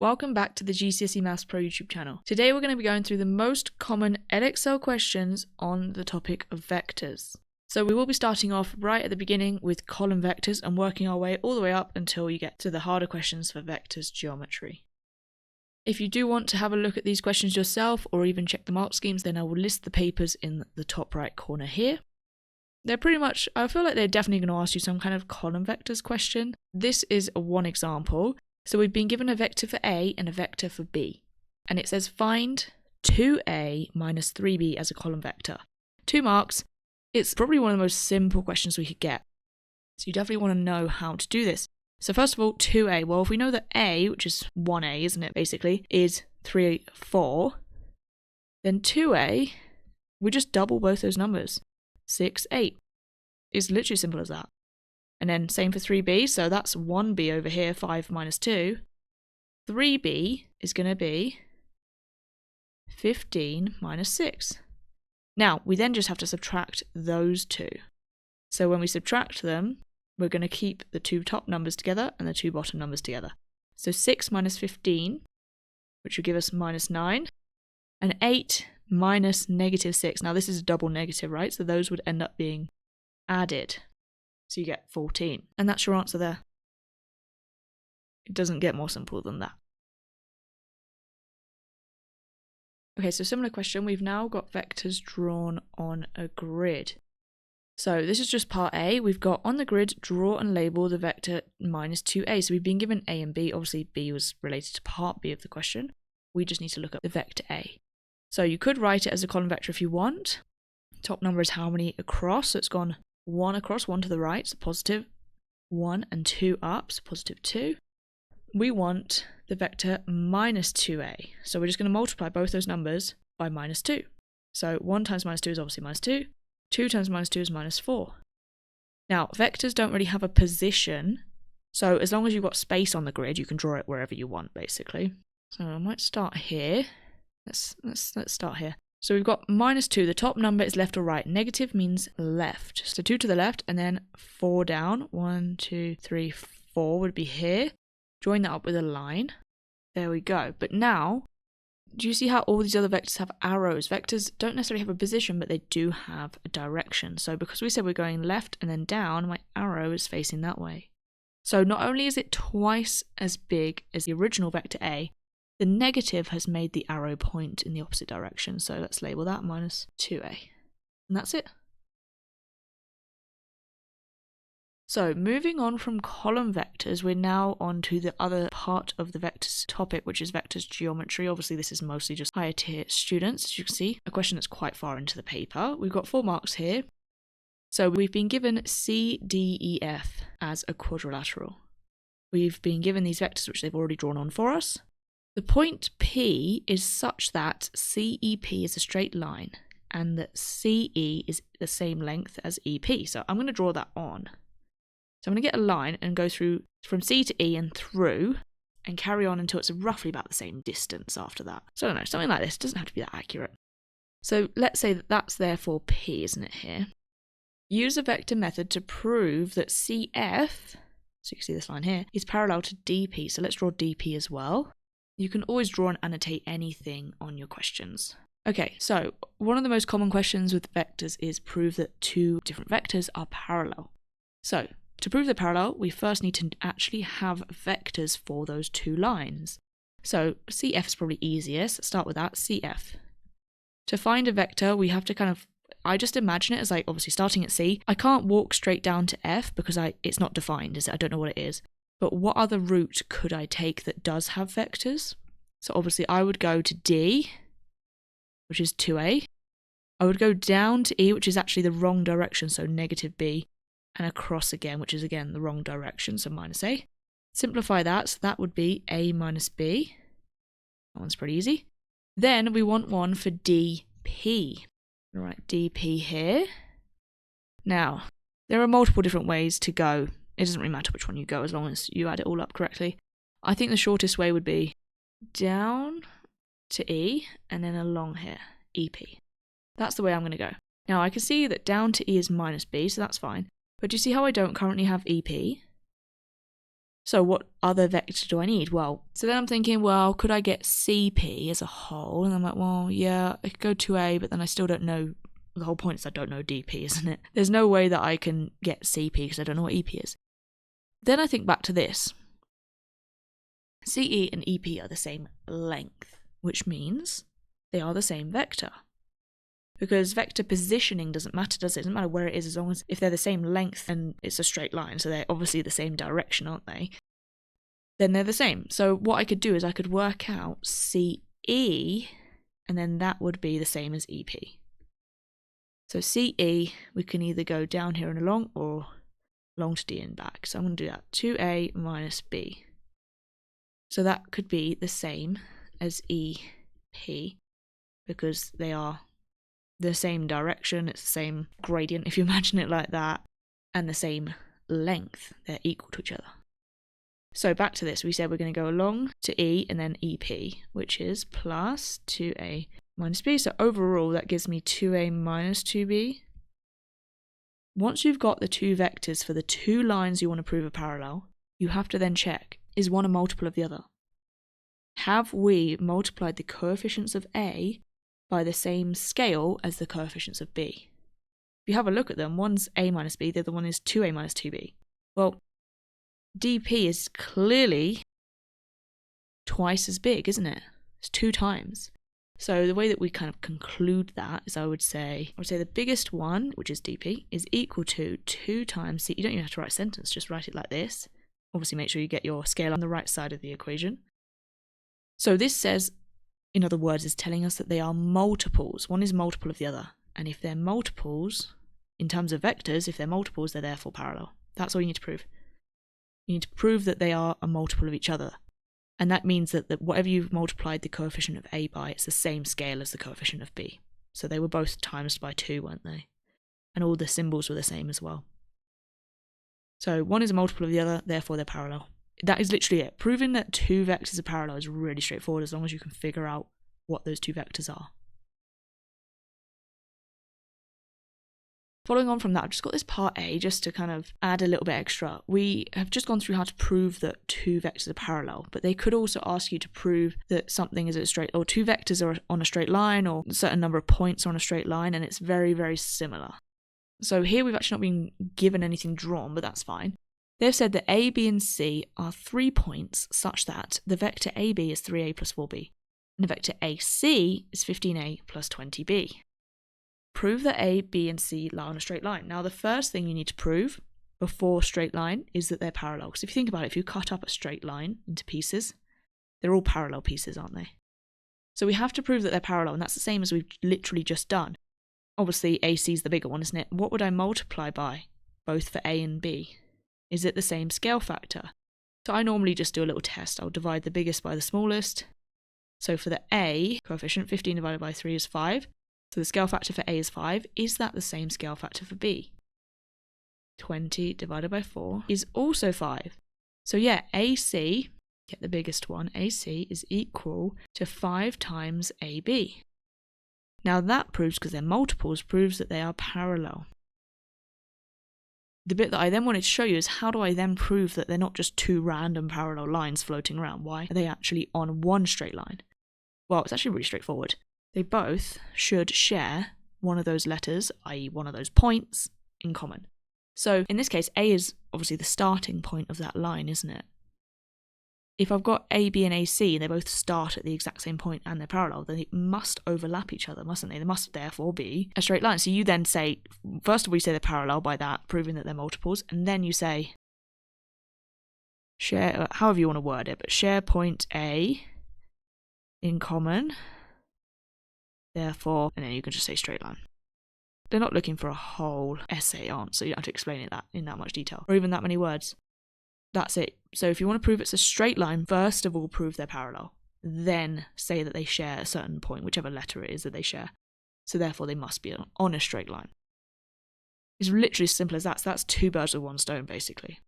Welcome back to the GCSE Maths Pro YouTube channel. Today we're going to be going through the most common EDEXCEL questions on the topic of vectors. So we will be starting off right at the beginning with column vectors and working our way all the way up until you get to the harder questions for vectors geometry. If you do want to have a look at these questions yourself or even check the mark schemes, then I will list the papers in the top right corner here. They're pretty much, I feel like they're definitely going to ask you some kind of column vectors question. This is one example. So we've been given a vector for A and a vector for B. And it says find 2A minus 3B as a column vector. 2 marks. It's probably one of the most simple questions we could get. So you definitely want to know how to do this. So first of all, 2A. Well, if we know that A, which is 1A, isn't it, basically, is 3, 4, then 2A, we just double both those numbers. 6, 8. It's literally as simple as that. And then same for 3b, so that's 1b over here, 5 minus 2. 3b is going to be 15 minus 6. Now, we then just have to subtract those two. So when we subtract them, we're going to keep the two top numbers together and the two bottom numbers together. So 6 minus 15, which will give us minus 9, and 8 minus negative 6. Now this is a double negative, right? So those would end up being added. So you get 14. And that's your answer there. It doesn't get more simple than that. Okay, so similar question. We've now got vectors drawn on a grid. So this is just part A. We've got on the grid, draw and label the vector minus 2a. So we've been given A and B. Obviously, B was related to part B of the question. We just need to look at the vector A. So you could write it as a column vector if you want. Top number is how many across. So it's gone 1 across, 1 to the right, so positive 1, and 2 up, so positive 2. We want the vector minus 2a. So we're just going to multiply both those numbers by minus 2. So 1 times minus 2 is obviously minus 2. 2 times minus 2 is minus 4. Now, vectors don't really have a position. So as long as you've got space on the grid, you can draw it wherever you want, basically. So I might start here. Let's start here. So we've got minus 2. The top number is left or right. Negative means left. So 2 to the left and then 4 down. 1, 2, 3, 4 would be here. Join that up with a line. There we go. But now, do you see how all these other vectors have arrows? Vectors don't necessarily have a position, but they do have a direction. So because we said we're going left and then down, my arrow is facing that way. So not only is it twice as big as the original vector A, the negative has made the arrow point in the opposite direction, so let's label that minus 2a. And that's it. So moving on from column vectors, we're now on to the other part of the vectors topic, which is vectors geometry. Obviously, this is mostly just higher tier students, as you can see. A question that's quite far into the paper. We've got 4 marks here. So we've been given C, D, E, F as a quadrilateral. We've been given these vectors, which they've already drawn on for us. The point P is such that CEP is a straight line and that CE is the same length as EP. So I'm going to draw that on. So I'm going to get a line and go through from C to E and through and carry on until it's roughly about the same distance after that. So I don't know, something like this. It doesn't have to be that accurate. So let's say that that's therefore P, isn't it here? Use a vector method to prove that CF, so you can see this line here, is parallel to DP. So let's draw DP as well. You can always draw and annotate anything on your questions. Okay, so one of the most common questions with vectors is prove that 2 different vectors are parallel. So to prove they're parallel, we first need to actually have vectors for those 2 lines. So CF is probably easiest. Let's start with that, CF. To find a vector, we have to I just imagine it as like obviously starting at C. I can't walk straight down to F because it's not defined, is it? I don't know what it is. But what other route could I take that does have vectors? So obviously I would go to D, which is 2a. I would go down to E, which is actually the wrong direction, so negative B, and across again, which is again the wrong direction, so minus A. Simplify that, so that would be A minus B. That one's pretty easy. Then we want one for DP. All right, DP here. Now, there are multiple different ways to go. It doesn't really matter which one you go as long as you add it all up correctly. I think the shortest way would be down to E and then along here, EP. That's the way I'm going to go. Now I can see that down to E is minus B, so that's fine. But do you see how I don't currently have EP? So what other vector do I need? Well, so then I'm thinking, well, could I get CP as a whole? And I'm like, well, yeah, I could go 2A, but then I still don't know. The whole point is I don't know DP, isn't it? There's no way that I can get CP because I don't know what EP is. Then I think back to this. CE and EP are the same length, which means they are the same vector. Because vector positioning doesn't matter, does it? It doesn't matter where it is, as long as if they're the same length and it's a straight line, so they're obviously the same direction, aren't they? Then they're the same. So what I could do is I could work out CE, and then that would be the same as EP. So CE, we can either go down here and along, or along to D and back. So I'm going to do that. 2A minus B. So that could be the same as EP, because they are the same direction, it's the same gradient if you imagine it like that, and the same length. They're equal to each other. So back to this, we said we're going to go along to E and then EP, which is plus 2A minus B. So overall that gives me 2A minus 2B. Once you've got the two vectors for the two lines you want to prove are parallel, you have to then check, is one a multiple of the other? Have we multiplied the coefficients of A by the same scale as the coefficients of B? If you have a look at them, one's A minus B, the other one is 2A minus 2B. Well, DP is clearly twice as big, isn't it? It's 2 times. So the way that we kind of conclude that is I would say the biggest one, which is DP, is equal to 2 times C. You don't even have to write a sentence, just write it like this. Obviously make sure you get your scale on the right side of the equation. So this says, in other words, is telling us that they are multiples. One is multiple of the other. And if they're multiples, in terms of vectors, if they're multiples, they're therefore parallel. That's all you need to prove. You need to prove that they are a multiple of each other. And that means that whatever you've multiplied the coefficient of A by, it's the same scale as the coefficient of B. So they were both times by 2, weren't they? And all the symbols were the same as well. So one is a multiple of the other, therefore they're parallel. That is literally it. Proving that two vectors are parallel is really straightforward as long as you can figure out what those two vectors are. Following on from that, I've just got this part A just to kind of add a little bit extra. We have just gone through how to prove that two vectors are parallel, but they could also ask you to prove that something is a straight, or two vectors are on a straight line, or a certain number of points are on a straight line, and it's very, very similar. So here we've actually not been given anything drawn, but that's fine. They've said that A, B, and C are 3 points such that the vector AB is 3A plus 4B, and the vector AC is 15A plus 20B. Prove that A, B, and C lie on a straight line. Now, the first thing you need to prove before straight line is that they're parallel. Because if you think about it, if you cut up a straight line into pieces, they're all parallel pieces, aren't they? So we have to prove that they're parallel, and that's the same as we've literally just done. Obviously, AC is the bigger one, isn't it? What would I multiply by, both for A and B? Is it the same scale factor? So I normally just do a little test. I'll divide the biggest by the smallest. So for the A coefficient, 15 divided by 3 is 5. So the scale factor for A is 5. Is that the same scale factor for B? 20 divided by 4 is also 5. So yeah, AC, get the biggest one, AC is equal to 5 times AB. Now that proves, because they're multiples, proves that they are parallel. The bit that I then wanted to show you is how do I then prove that they're not just two random parallel lines floating around? Why are they actually on one straight line? Well, it's actually really straightforward. They both should share one of those letters, i.e. one of those points, in common. So in this case, A is obviously the starting point of that line, isn't it? If I've got A, B, and AC, and they both start at the exact same point and they're parallel, then they must overlap each other, mustn't they? They must therefore be a straight line. So you then say, first of all, you say they're parallel by that, proving that they're multiples, and then you say, share, however you want to word it, but share point A in common, therefore, and then you can just say straight line. They're not looking for a whole essay, aren't, so you don't have to explain it in that much detail, or even that many words. That's it. So if you want to prove it's a straight line, first of all, prove they're parallel. Then say that they share a certain point, whichever letter it is that they share. So therefore, they must be on a straight line. It's literally as simple as that. So that's 2 birds with 1 stone, basically.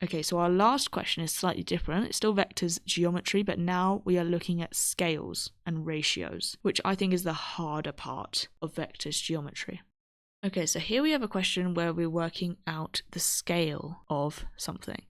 Okay, so our last question is slightly different. It's still vectors geometry, but now we are looking at scales and ratios, which I think is the harder part of vectors geometry. Okay, so here we have a question where we're working out the scale of something.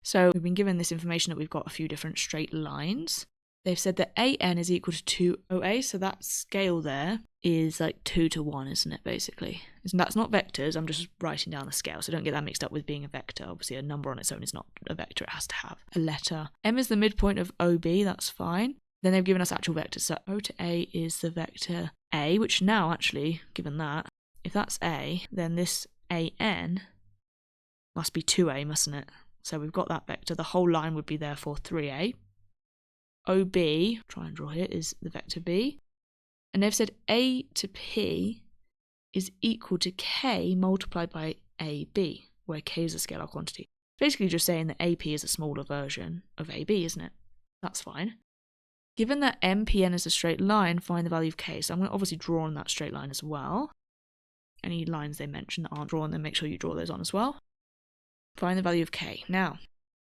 So we've been given this information that we've got a few different straight lines. They've said that AN is equal to 2OA, so that scale there is like 2 to 1, isn't it, basically? And that's not vectors, I'm just writing down the scale, so don't get that mixed up with being a vector. Obviously, a number on its own is not a vector, it has to have a letter. M is the midpoint of OB, that's fine. Then they've given us actual vectors, so O to A is the vector A, which now actually, given that, if that's A, then this AN must be 2A, mustn't it? So we've got that vector, the whole line would be therefore 3A. OB, try and draw here, is the vector B. And they've said A to P is equal to K multiplied by AB, where K is a scalar quantity. Basically just saying that AP is a smaller version of AB, isn't it? That's fine. Given that MPN is a straight line, find the value of K. So I'm going to obviously draw on that straight line as well. Any lines they mention that aren't drawn, then make sure you draw those on as well. Find the value of K. Now,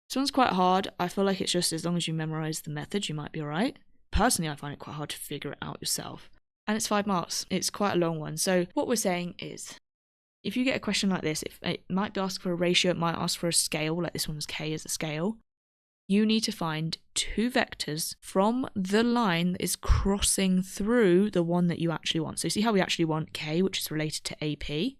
this one's quite hard. I feel like it's just as long as you memorize the method, you might be alright. Personally, I find it quite hard to figure it out yourself. And it's 5 marks. It's quite a long one. So what we're saying is, if you get a question like this, it might ask for a ratio, it might ask for a scale, like this one's K is a scale. You need to find 2 vectors from the line that is crossing through the one that you actually want. So you see how we actually want K, which is related to AP.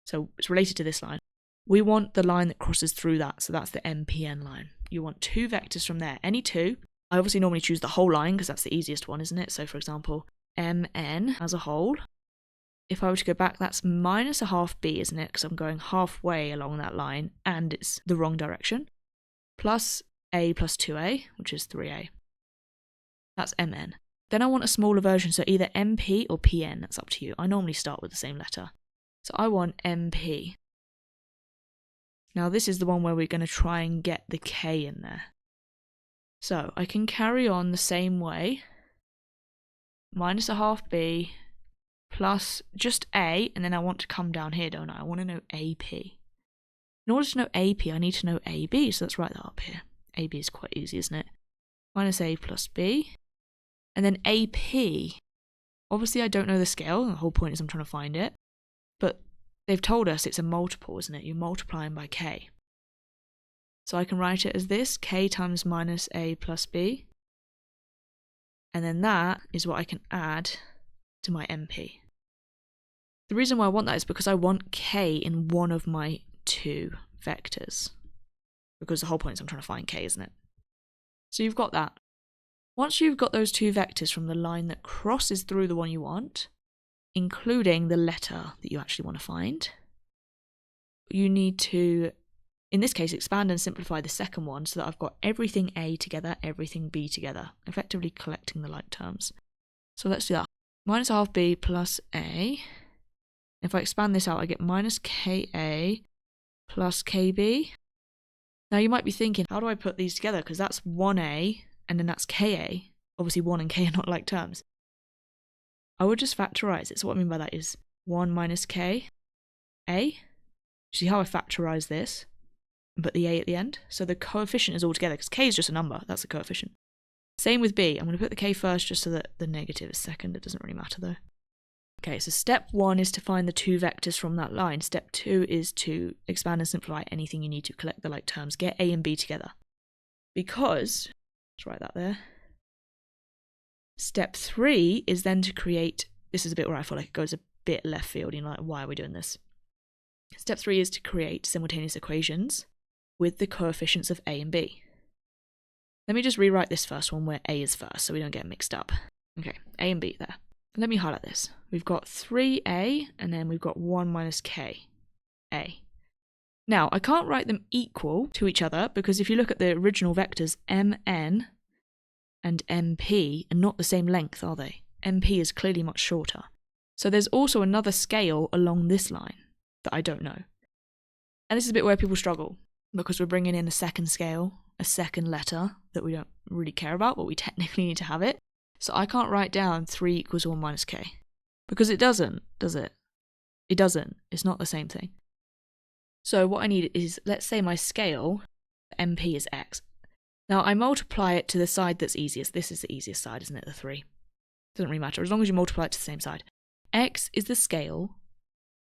So it's related to this line. We want the line that crosses through that, so that's the MPN line. You want 2 vectors from there, any 2. I obviously normally choose the whole line because that's the easiest one, isn't it? So for example, MN as a whole. If I were to go back, that's minus a half B, isn't it? Because I'm going halfway along that line and it's the wrong direction. Plus A plus 2A, which is 3A. That's MN. Then I want a smaller version, so either MP or PN, that's up to you. I normally start with the same letter. So I want MP. Now this is the one where we're going to try and get the K in there. So I can carry on the same way. Minus a half B plus just A, and then I want to come down here, don't I? I want to know AP. In order to know AP, I need to know AB, so let's write that up here. AB is quite easy, isn't it? Minus A plus B. And then AP, obviously I don't know the scale, the whole point is I'm trying to find it. But they've told us it's a multiple, isn't it? You're multiplying by K. So I can write it as this, K times minus A plus B. And then that is what I can add to my MP. The reason why I want that is because I want K in one of my 2 vectors. Because the whole point is I'm trying to find K, isn't it? So you've got that. Once you've got those 2 vectors from the line that crosses through the one you want, including the letter that you actually want to find, you need to, in this case, expand and simplify the second one so that I've got everything A together, everything B together, effectively collecting the like terms. So let's do that. Minus a half B plus A. If I expand this out, I get minus KA plus KB. Now you might be thinking, how do I put these together? Because that's 1A and then that's KA. Obviously 1 and K are not like terms. I would just factorize it. So what I mean by that is 1 minus K, A. See how I factorize this and put the A at the end? So the coefficient is all together because K is just a number. That's the coefficient. Same with B. I'm going to put the K first just so that the negative is second. It doesn't really matter though. Okay, so step 1 is to find the 2 vectors from that line. Step 2 is to expand and simplify anything you need to collect the like terms. Get A and B together. Because, let's write that there. Step 3 is then to create, this is a bit where I feel like it goes a bit left field, you know, like why are we doing this? Step 3 is to create simultaneous equations with the coefficients of A and B. Let me just rewrite this first one where A is first so we don't get mixed up. Okay, A and B there. Let me highlight this. We've got 3A and then we've got 1 minus K, A. Now, I can't write them equal to each other because if you look at the original vectors, MN and MP are not the same length, are they? MP is clearly much shorter. So there's also another scale along this line that I don't know. And this is a bit where people struggle because we're bringing in a second scale, a second letter that we don't really care about, but we technically need to have it. So I can't write down 3 equals 1 minus K. Because it doesn't, does it? It doesn't. It's not the same thing. So what I need is, let's say my scale, MP is X. Now I multiply it to the side that's easiest. This is the easiest side, isn't it? The 3. Doesn't really matter, as long as you multiply it to the same side. X is the scale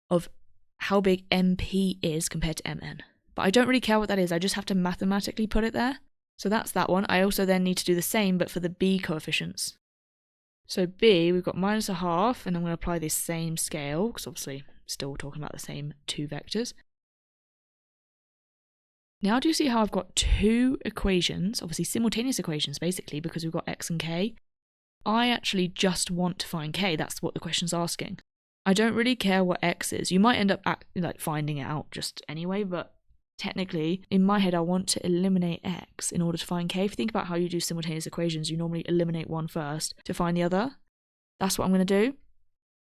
of how big MP is compared to MN. But I don't really care what that is, I just have to mathematically put it there. So that's that one. I also then need to do the same, but for the B coefficients. So B, we've got -1/2, and I'm going to apply this same scale, because obviously still talking about the same two vectors. Now do you see how I've got two equations, obviously simultaneous equations basically, because we've got x and k. I actually just want to find k, that's what the question's asking. I don't really care what x is. You might end up finding it out just anyway, but technically, in my head, I want to eliminate x in order to find k. If you think about how you do simultaneous equations, you normally eliminate one first to find the other. That's what I'm going to do.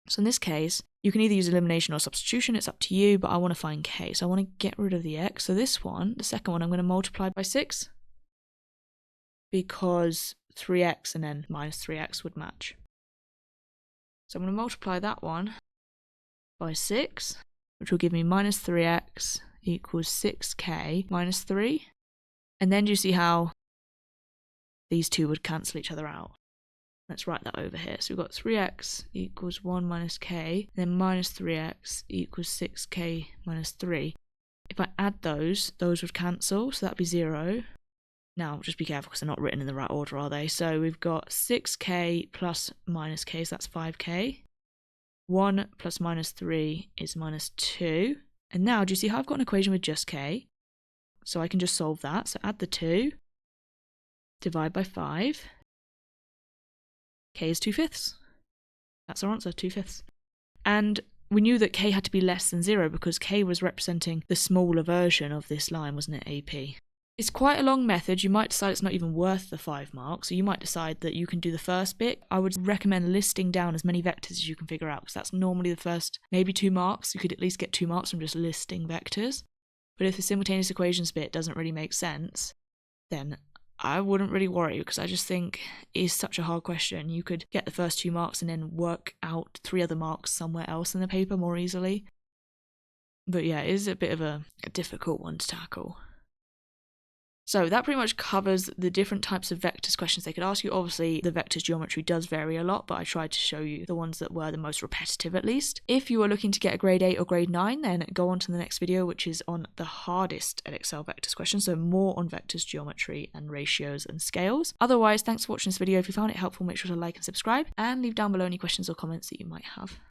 So in this case, you can either use elimination or substitution, it's up to you, but I want to find k. So I want to get rid of the x. So this one, the second one, I'm going to multiply by 6 because 3x and then -3x would match. So I'm going to multiply that one by 6, which will give me -3x equals 6k minus 3. And then do you see how these two would cancel each other out? Let's write that over here. So we've got 3x equals 1 minus k, then -3x equals 6k minus 3. If I add those would cancel, so that'd be 0. Now, just be careful because they're not written in the right order, are they? So we've got 6k plus minus k, so that's 5k. 1 plus -3 is -2. And now, do you see how I've got an equation with just k? So I can just solve that. So add the 2, divide by 5. K is 2/5. That's our answer, 2/5. And we knew that k had to be less than 0 because k was representing the smaller version of this line, wasn't it, AP? It's quite a long method. You might decide it's not even worth the 5 marks, so you might decide that you can do the first bit. I would recommend listing down as many vectors as you can figure out, because that's normally the first, maybe 2 marks. You could at least get 2 marks from just listing vectors. But if the simultaneous equations bit doesn't really make sense, then I wouldn't really worry, because I just think it's such a hard question. You could get the first 2 marks and then work out 3 other marks somewhere else in the paper more easily. But yeah, it is a bit of a difficult one to tackle. So that pretty much covers the different types of vectors questions they could ask you. Obviously, the vectors geometry does vary a lot, but I tried to show you the ones that were the most repetitive at least. If you are looking to get a grade 8 or grade 9, then go on to the next video, which is on the hardest EDEXCEL vectors questions, so more on vectors geometry and ratios and scales. Otherwise, thanks for watching this video. If you found it helpful, make sure to like and subscribe, and leave down below any questions or comments that you might have.